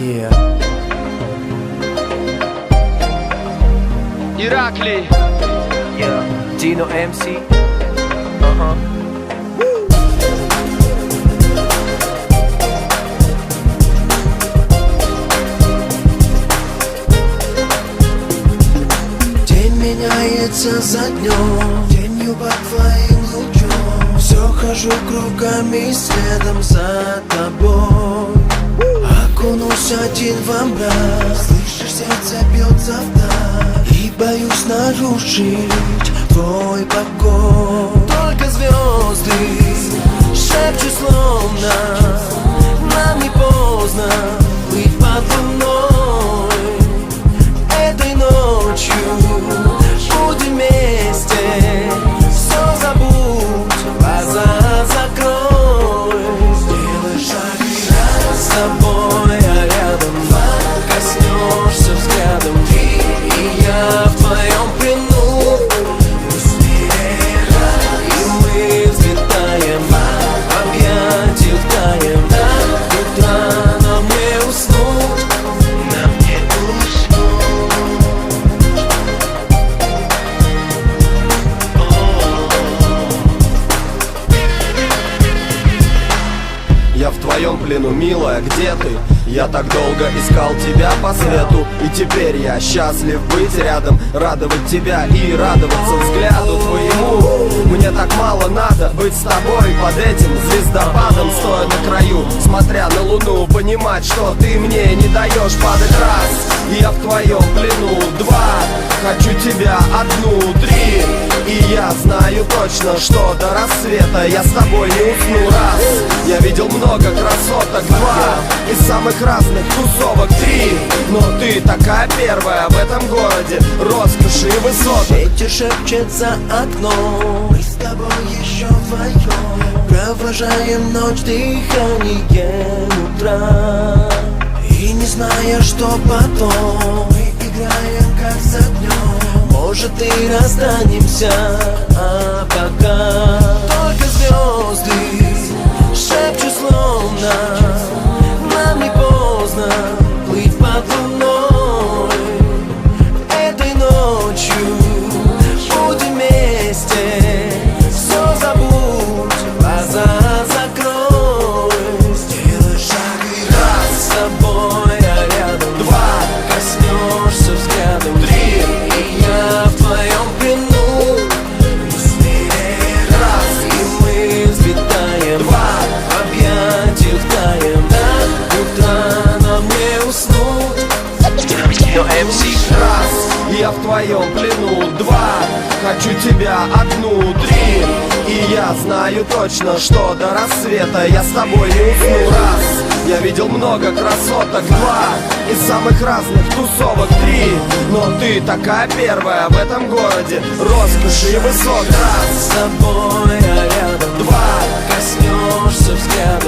Yeah. Irakley. Yeah. Dino MC. День меняется за днем, тенью под твоим лучом. Все хожу кругами следом за тобой. Окунусь один во мрак, слышишь, сердце бьется вдаль. И боюсь нарушить твой покой. Только звезды шепчут словно нам не поздно быть под луной. Этой ночью будем вместе, все забудь, глаза закрой. Сделай шаг и раз с тобой, а рядом коснешься взглядом и я в твоем плену. И мы взлетаем, объятия таем. До утра нам не уснуть, нам не уснуть. Я в твоем плену, милая, где ты? Я так долго искал тебя по свету, и теперь я счастлив быть рядом, радовать тебя и радоваться взгляду твоему. Мне так мало надо быть с тобой под этим звездопадом, стоя на краю, смотря на луну, понимать, что ты мне не даешь падать. Раз, я в твоем плену. Два, хочу тебя. Одну, три, и я знаю точно, что до рассвета я с тобой не усну. Раз, я видел много красоток. Два, из самых разных тусовок. Три, но ты такая первая в этом городе роскоши и высоток. Ветер шепчет за окном, мы с тобой еще вдвоем провожаем ночь дыханием утра. И не зная, что потом, мы играем как за днем. Может и расстанемся, а пока только звезды шепчут словно нам не поздно плыть под луной. Этой ночью будем вместе, все забудь, глаза закрой. Сделай шаг и раз с тобой, а рядом два, коснешься взглядом. Три, и я в твоем плену. Раз, и мы взлетаем. Два, объятия таем. До утра нам не уснуть. Dino MC. Раз, я в твоем плену. Два, хочу тебя. Одну, три, и я знаю точно, что до рассвета я с тобой не усну. Раз, я видел много красоток. Два, из самых разных тусовок. Три, но ты такая первая в этом городе роскоши и высот. Раз, С тобой, а рядом два, коснешься взглядом.